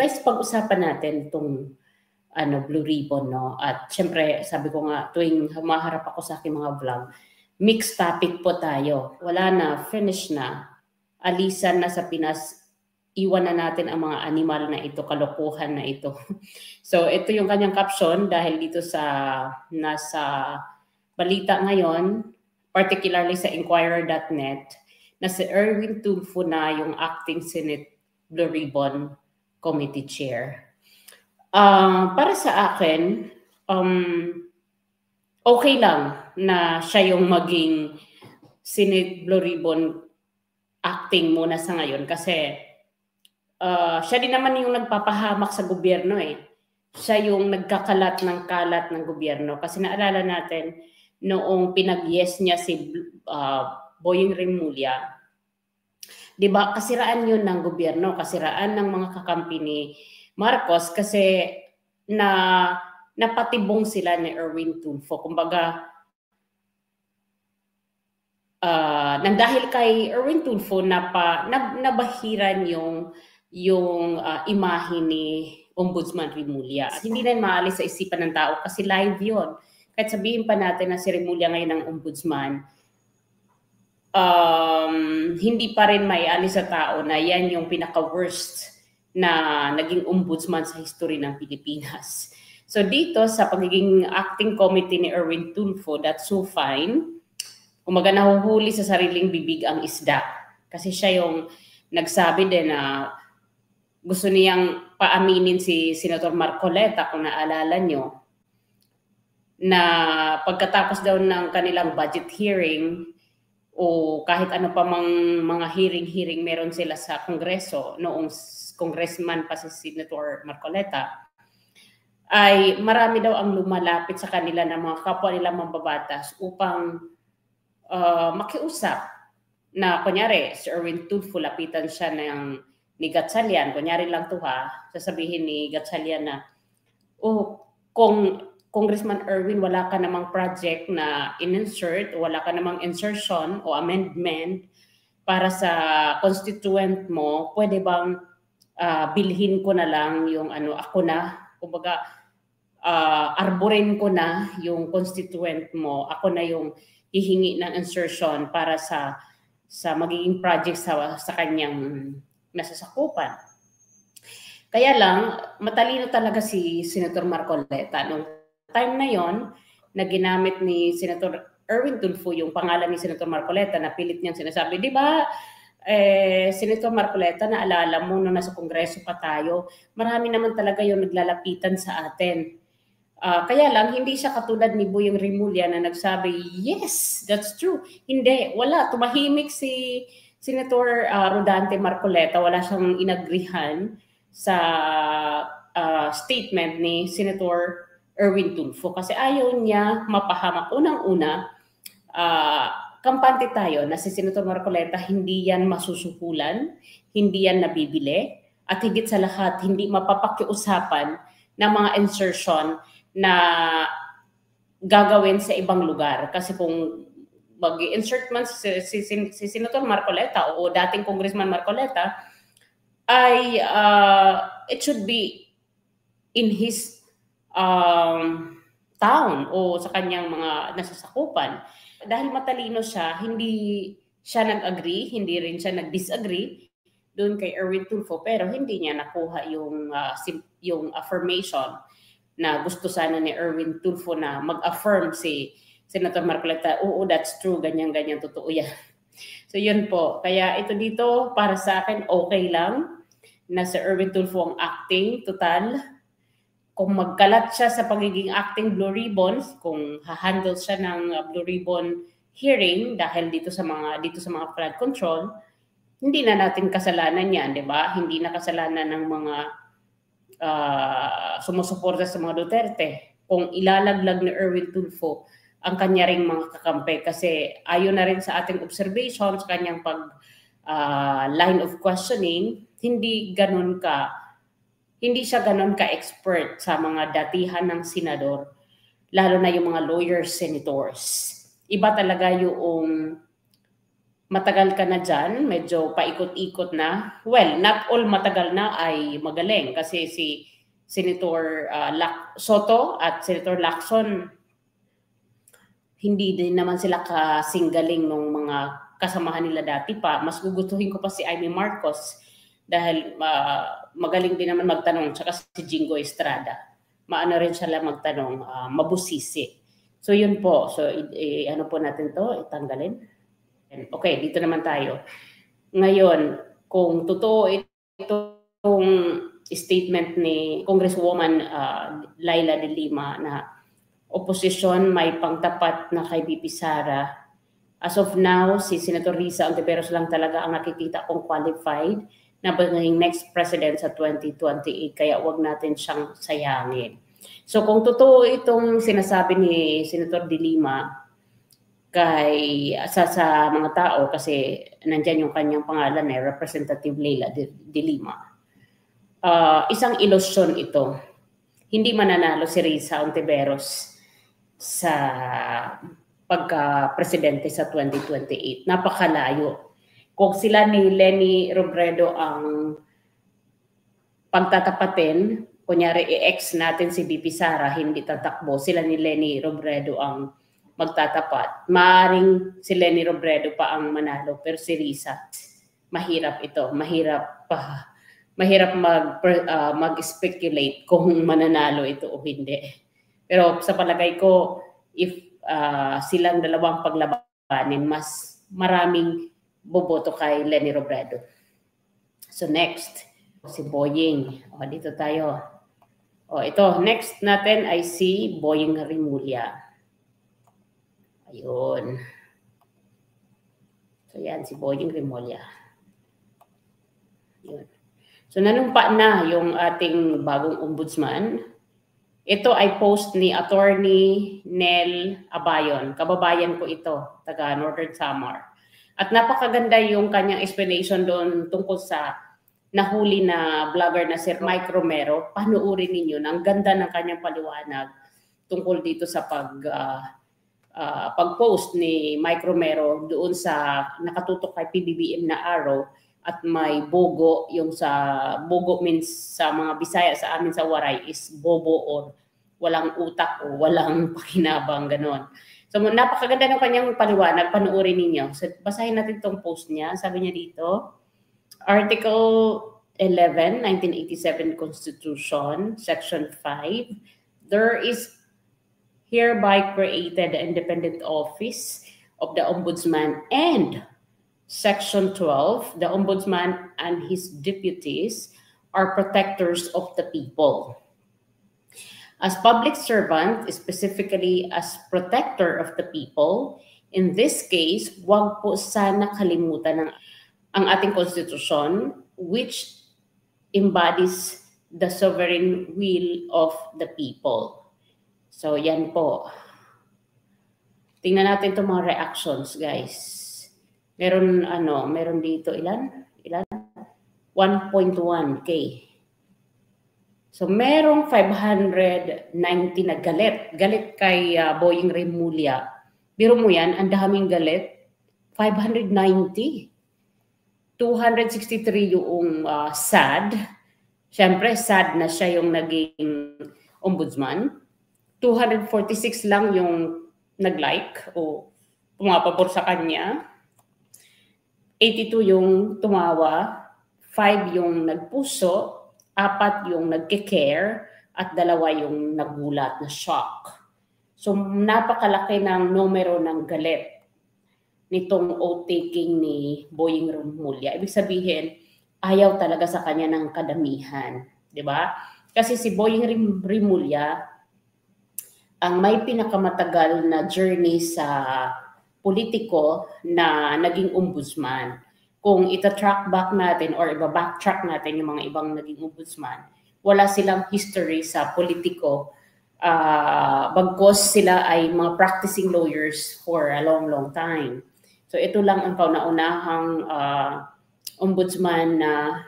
guys, pag-usapan natin itong Blue Ribbon, no? At syempre, sabi ko nga, tuwing humaharap ako sa aking mga vlog, mixed topic po tayo. Wala na, finish na. Alisan na sa Pinas, iwan na natin ang mga animal na ito, kalokohan na ito. So, ito yung kanyang caption dahil dito nasa balita ngayon, particularly sa Inquirer.net, na si Erwin Tulfo na yung acting Senate Blue Ribbon Committee Chair. Para sa akin, okay lang na siya yung maging Senate Blue Ribbon acting muna sa ngayon kasi siya din naman yung nagpapahamak sa gobyerno eh. Siya yung nagkakalat ng gobyerno. Kasi naalala natin, noong pinag-yes niya si Boying Rimulya, di ba, kasiraan yun ng gobyerno, kasiraan ng mga kakampi ni Marcos kasi napatibong sila ni Erwin Tulfo. Kumbaga, nang dahil kay Erwin Tulfo nabahiran yung imahe ni Ombudsman Rimulya. At hindi na maalis sa isipan ng tao kasi live yun. Kahit sabihin pa natin na si Rimulya ngayon ang ombudsman, hindi pa rin may alis sa tao na yan yung pinaka-worst na naging ombudsman sa history ng Pilipinas. So dito sa pagiging acting committee ni Erwin Tulfo, that's so fine. Kumaga nahuhuli sa sariling bibig ang isda. Kasi siya yung nagsabi din na gusto niyang paaminin si Senator Marcoleta, kung naalala nyo, na pagkatapos daw ng kanilang budget hearing o kahit ano pa mga hearing meron sila sa Kongreso noong congressman pa si Senator Marcoleta, ay marami daw ang lumalapit sa kanila ng mga kapwa nila mambabatas upang makiusap na kunyari si Erwin Tulfo, lapitan siya ni Gatchalian, kunyari lang to ha, sasabihin ni Gatchalian na kung Congressman Erwin, wala ka namang project na in-insert, wala ka namang insertion o amendment para sa constituent mo, pwede bang bilhin ko na lang yung ako na, kumbaga arborin ko na yung constituent mo, ako na yung hihingi ng insertion para sa magiging project sa kanyang nasasakupan. Kaya lang, matalino talaga si Senator Marcoleta. Nung time na yon, na ginamit ni Senator Erwin Tulfo yung pangalan ni Senator Marcoleta, na pilit niyang sinasabi, di ba, Senator Marcoleta, naalala mo nung nasa Kongreso pa tayo, marami naman talaga yung naglalapitan sa atin. Kaya lang, hindi siya katulad ni Boying Rimulya na nagsabi, yes, that's true. Hindi, wala. Tumahimik si Senator Rodante Marcoleta. Wala siyang inagrihan sa statement ni Senator Erwin Tulfo kasi ayaw niya mapahamak. Unang-una, kampante tayo na si Senator Marcoleta, hindi yan masusuhulan, hindi yan nabibili, at higit sa lahat, hindi mapapakiusapan ng mga insertion na gagawin sa ibang lugar. Kasi kung mag-insert man si Senator Marcoleta o dating Congressman Marcoleta, ay it should be in his town o sa kanyang mga nasasakupan. Dahil matalino siya, hindi siya nag-agree, hindi rin siya nag-disagree doon kay Erwin Tulfo, pero hindi niya nakuha yung affirmation na gusto sana ni Erwin Tulfo na mag-affirm si Senator Marcoleta, oo, that's true, ganyan-ganyan, totoo yan. So yun po, kaya ito dito para sa akin okay lang na si Erwin Tulfo ang acting, total. Kung magkalat siya sa pagiging acting Blue Ribbon, kung ha-handle siya ng Blue Ribbon hearing dahil dito sa mga flood control, hindi na natin kasalanan yan, di ba? Hindi na kasalanan ng mga sumusuporta sa mga Duterte kung ilalaglag ni Erwin Tulfo ang kanya ring mga kakampi kasi ayon na rin sa ating observation sa kanyang line of questioning, hindi siya ganon ka-expert sa mga datihan ng senador, lalo na yung mga lawyers, senators. Iba talaga yung matagal ka na dyan, medyo paikot-ikot na. Well, not all matagal na ay magaling kasi si Senator Soto at Senator Lacson, hindi din naman sila kasinggaling ng mga kasamahan nila dati pa. Mas gugustuhin ko pa si Amy Marcos dahil magaling din naman magtanong, tsaka si Jingo Estrada. Maano rin siya lang magtanong, mabusisi. So yun po, so ano po natin to, itanggalin. Okay, dito naman tayo. Ngayon, kung totoo itong statement ni Congresswoman Laila de Lima na opposition may pangtapat na kay BP Sara, as of now, si Senator Risa Ontiveros lang talaga ang nakikita kong qualified na maging next president sa 2028, kaya wag natin siyang sayangin. So kung totoo itong sinasabi ni Senator de Lima kay sa mga tao, kasi nandyan yung kanyang pangalan Representative Leila de Lima, isang ilusyon ito. Hindi mananalo si Risa Ontiveros sa pagka-presidente sa 2028. Napakalayo. Kung sila ni Leni Robredo ang pagtatapatin, kunyari i-ex natin si BP Sara, hindi tatakbo, sila ni Leni Robredo ang magtatapat. Maaring si Leni Robredo pa ang manalo, pero si Risa, mahirap ito. Mahirap mag-speculate kung mananalo ito o hindi. Pero sa palagay ko, if silang dalawang paglabanin, mas maraming boboto kay Leni Robredo. So next, si Boying. Dito tayo. Ito, next natin ay si Boying Rimulya. Ayun. So yan, si Boying Rimulya. Ayun. So nanumpa na yung ating bagong ombudsman. Ito ay post ni Attorney Nel Abayon. Kababayan ko ito, taga Northern Samar. At napakaganda yung kanyang explanation doon tungkol sa nahuli na vlogger na Sir Mike Romero. Panuorin ninyo, ang ganda ng kanyang paliwanag tungkol dito sa pag-post ni Mike Romero doon sa nakatutok kay PBBM na araw. At may bogo, yung sa bogo means sa mga Bisaya sa amin sa Waray is bobo or walang utak o walang pakinabang, ganon. So napakaganda ng kanyang paliwanag, panuorin ninyo. So basahin natin itong post niya. Sabi niya dito, Article 11, 1987 Constitution, Section 5, there is hereby created the independent office of the Ombudsman, and Section 12, the Ombudsman and his deputies are protectors of the people. As public servant, specifically as protector of the people, in this case, wag po sana kalimutan ang ating konstitusyon, which embodies the sovereign will of the people. So yan po. Tingnan natin itong mga reactions, guys. Meron dito ilan? 1.1K. So merong 590 na galit kay Boying Rimulya. Biro mo yan, ang daming galit. 590. 263 yung sad. Siyempre, sad na siya yung naging ombudsman. 246 lang yung nag-like o pumapabor sa kanya. 82 yung tumawa. 5 yung nagpuso. 4 yung nagke-care. At 2 yung nagulat na shock. So, napakalaki ng numero ng galit nitong oath-taking ni Boying Rimulya. Ibig sabihin, ayaw talaga sa kanya ng kadamihan. Diba? Kasi si Boying Rimulya, ang may pinakamatagal na journey sa politiko na naging ombudsman. Kung ita-track back natin or iba-backtrack natin yung mga ibang naging ombudsman, wala silang history sa politiko. Bagkos sila ay mga practicing lawyers for a long time. So ito lang ang kauna-unahang ombudsman na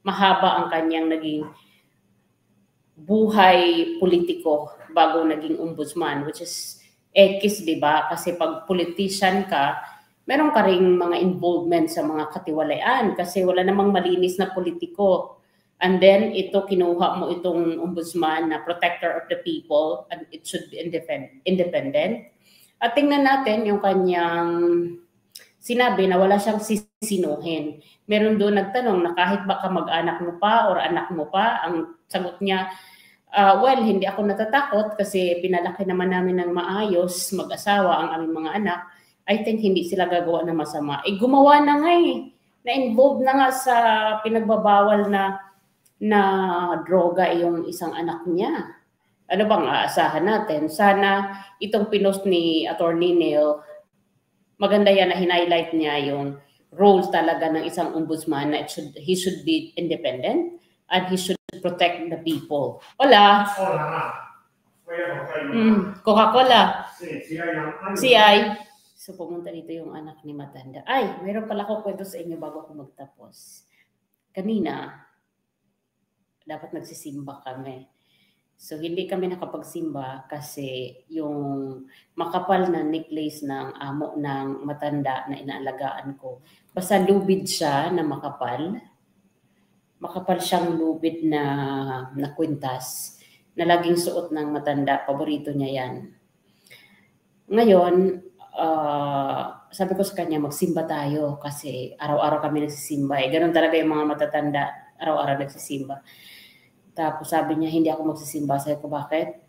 mahaba ang kanyang naging buhay politiko bago naging ombudsman, which is X, di ba? Kasi pag politician ka, meron ka ring mga involvement sa mga katiwalian kasi wala namang malinis na politiko. And then, ito, kinuha mo itong ombudsman na protector of the people and it should be independent. At tingnan natin yung kanyang sinabi na wala siyang sisinuhin. Meron doon nagtanong na kahit baka mag-anak mo pa or anak mo pa, ang sagot niya, well, hindi ako natatakot kasi pinalaki naman namin ng maayos, mag-asawa ang aming mga anak. I think hindi sila gagawa ng masama. Gumawa na nga na-involved na nga sa pinagbabawal na droga yung isang anak niya. Ano bang aasahan natin? Sana itong pinost ni Attorney Neil, maganda yan na highlight niya yung role talaga ng isang ombudsman na he should be independent and he should protect the people. Hola. Coca-Cola. CI. So pumunta dito yung anak ni Matanda. Ay, mayroon pala ako kwento sa inyo bago ako magtapos. Kanina, dapat nagsisimba kami. So hindi kami nakapagsimba kasi yung makapal na necklace ng amo ng matanda na inaalagaan ko. Basta lubid siya na makapal. Makapal siyang lubid na kwintas na laging suot ng matanda. Paborito niya yan. Ngayon, sabi ko sa kanya, magsimba tayo kasi araw-araw kami nagsisimba. Ganun talaga yung mga matatanda, araw-araw nagsisimba. Tapos sabi niya, hindi ako magsisimba. Sabi ko, bakit?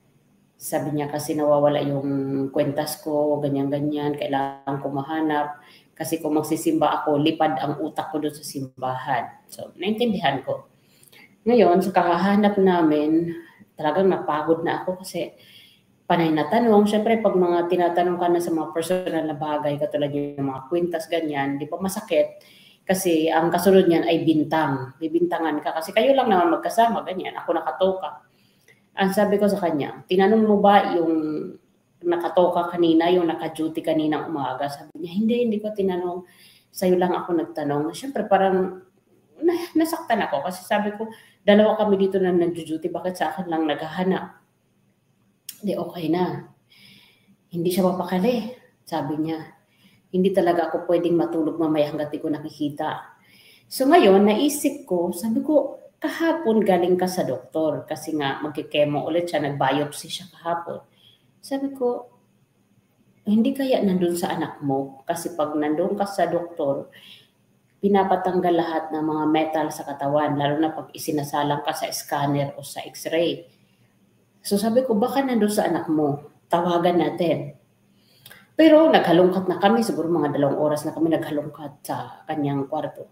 Sabi niya, kasi nawawala yung kwentas ko, ganyan-ganyan, kailangan ko mahanap. Kasi kung magsisimba ako, lipad ang utak ko doon sa simbahan. So, naintindihan ko. Ngayon, sa kakahanap namin, talagang napagod na ako kasi panay na tanong. Siyempre, pag mga tinatanong ka na sa mga personal na bagay, katulad yung mga kwintas, ganyan, di pa masakit. Kasi ang kasunod niyan ay bintang. Bibintangan ka kasi kayo lang naman magkasama, ganyan. Ako nakatoka. Ang sabi ko sa kanya, tinanong mo ba yung nakatoka kanina, yung naka-duty kaninang umaga? Sabi niya, hindi ko tinanong. Sa'yo lang ako nagtanong. Siyempre parang nasaktan ako kasi sabi ko, dalawa kami dito na nag-duty, bakit sa akin lang naghahanap? Hindi, okay na. Hindi siya mapakali, sabi niya. Hindi talaga ako pwedeng matulog mamaya hanggat di ko nakikita. So ngayon, naisip ko, sabi ko, kahapon galing ka sa doktor kasi nga magkikemo ulit siya, nag-biopsy siya kahapon. Sabi ko, hindi kaya nandun sa anak mo? Kasi pag nandun ka sa doktor, pinapatanggal lahat ng mga metal sa katawan, lalo na pag isinasalang ka sa scanner o sa x-ray. So sabi ko, baka nandun sa anak mo, tawagan natin. Pero naghalungkat na kami, siguro mga 2 oras na kami naghalungkat sa kanyang kwarto.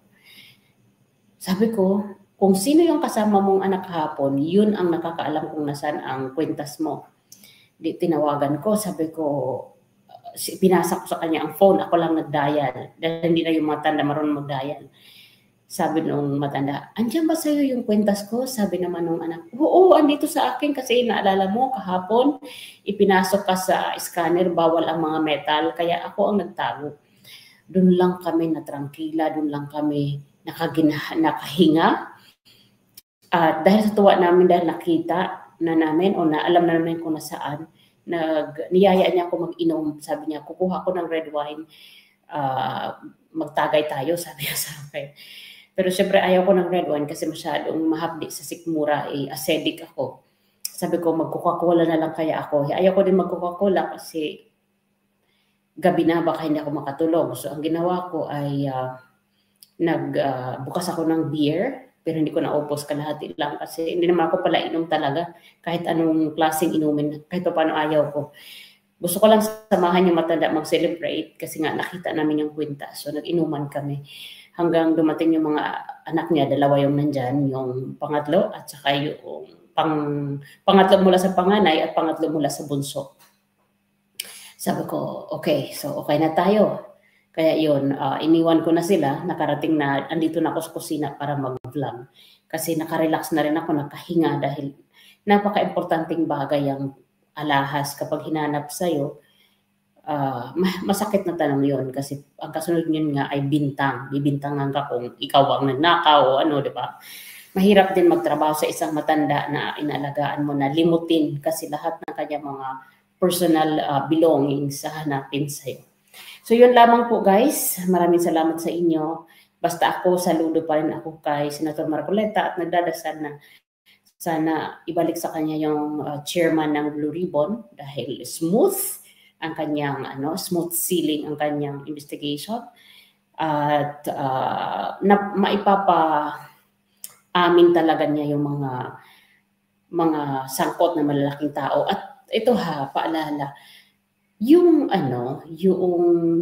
Sabi ko, kung sino yung kasama mong anak kahapon, yun ang nakakaalam kung nasan ang kwentas mo. Di tinawagan ko, sabi ko, pinasa ko sa kanya ang phone, ako lang nag-dial. Dahil hindi na yung matanda marunong mag-dial. Sabi nung matanda, andyan ba sa'yo yung kwentas ko? Sabi naman nung anak, oo, andito sa akin kasi naalala mo kahapon, ipinasok ka sa scanner, bawal ang mga metal, kaya ako ang nagtago. Doon lang kami natrangkila, doon lang kami nakahinga. Dahil sa tuwa namin, dahil nakita na namin o naalam na namin kung nasaan, niyaya niya ako mag-inom. Sabi niya, kukuha ko ng red wine, magtagay tayo, sabi niya sa akin. Pero syempre ayaw ko ng red wine kasi masyadong mahapdi sa sikmura, acidic ako. Sabi ko, mag-Coca-Cola na lang kaya ako. Ayaw ko din mag-Coca-Cola kasi gabi na baka hindi ako makatulog. So ang ginawa ko ay bukas ako ng beer, pero hindi ko naubos, kalahati lang kasi hindi naman ako pala inom talaga. Kahit anong klaseng inumin, kahit pa paano ayaw ko. Gusto ko lang samahan yung matanda mag-celebrate kasi nga nakita namin yung kwintas. So nag-inuman kami. Hanggang dumating yung mga anak niya, 2 yung nandyan, yung pangatlo at saka yung pangatlo mula sa panganay at pangatlo mula sa bunso. Sabi ko, okay, so okay na tayo. Kaya yun, iniwan ko na sila, nakarating na, andito na ako sa kusina para mag-vlog. Kasi nakarelax na rin ako, nakahinga dahil napaka-importanting bagay ang alahas kapag hinanap sa'yo. Masakit na tanong yun kasi ang kasunod yun nga ay bintang. Bibintangan ka kung ikaw ang nagnakaw o ano, di ba? Mahirap din magtrabaho sa isang matanda na inalagaan mo na limutin kasi lahat ng kanya mga personal belongings sa hanapin sa'yo. So yun lamang po guys. Maraming salamat sa inyo. Basta ako, saludo pa rin ako kay Senator Marcoleta at nagdadasal na sana ibalik sa kanya yung chairman ng Blue Ribbon dahil smooth ang kanyang smooth sailing ang kanyang investigation at amin talaga niya yung mga sangkot na malalaking tao. At ito paalala, yung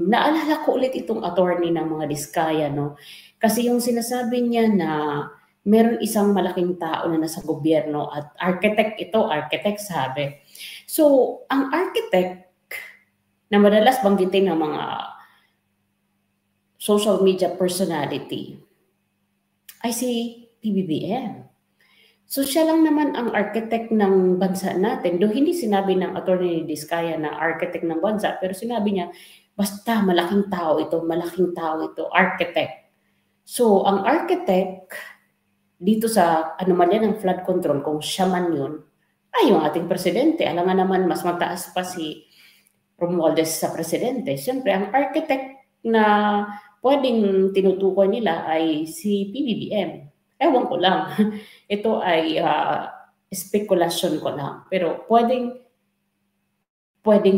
naalala ko ulit itong attorney ng mga Diskaya, no? Kasi yung sinasabi niya na meron isang malaking tao na nasa gobyerno at architect sabi. So, ang architect na madalas banggitin ng mga social media personality ay si PBBM. So siya lang naman ang architect ng bansa natin. Though hindi sinabi ng Attorney Diskaya na architect ng bansa, pero sinabi niya, basta malaking tao ito, architect. So ang architect, dito sa anomalya ng flood control, kung siya man yun, ay yung ating presidente. Alam nga naman, mas mataas pa si Romualdez sa presidente. Siyempre, ang architect na pwedeng tinutukoy nila ay si PBBM. Ewan ko lang. Ito ay speculation ko lang. Pero pwedeng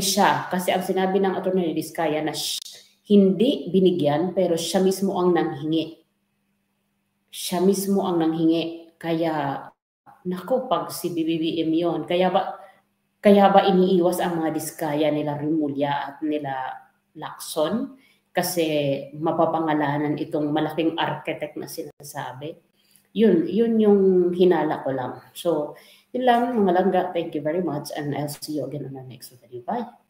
siya. Kasi ang sinabi ng Atty. Diskaya na hindi binigyan, pero siya mismo ang nanghingi. Siya mismo ang nanghingi. Kaya, nako, pag si BBM yun, kaya ba iniiwas ang mga Diskaya nila Rimulya at nila Lacson? Kasi mapapangalanan itong malaking architect na sinasabi. Yun yung hinala ko lang. So, yun lang mga langga. Thank you very much and I'll see you again on our next video. Bye!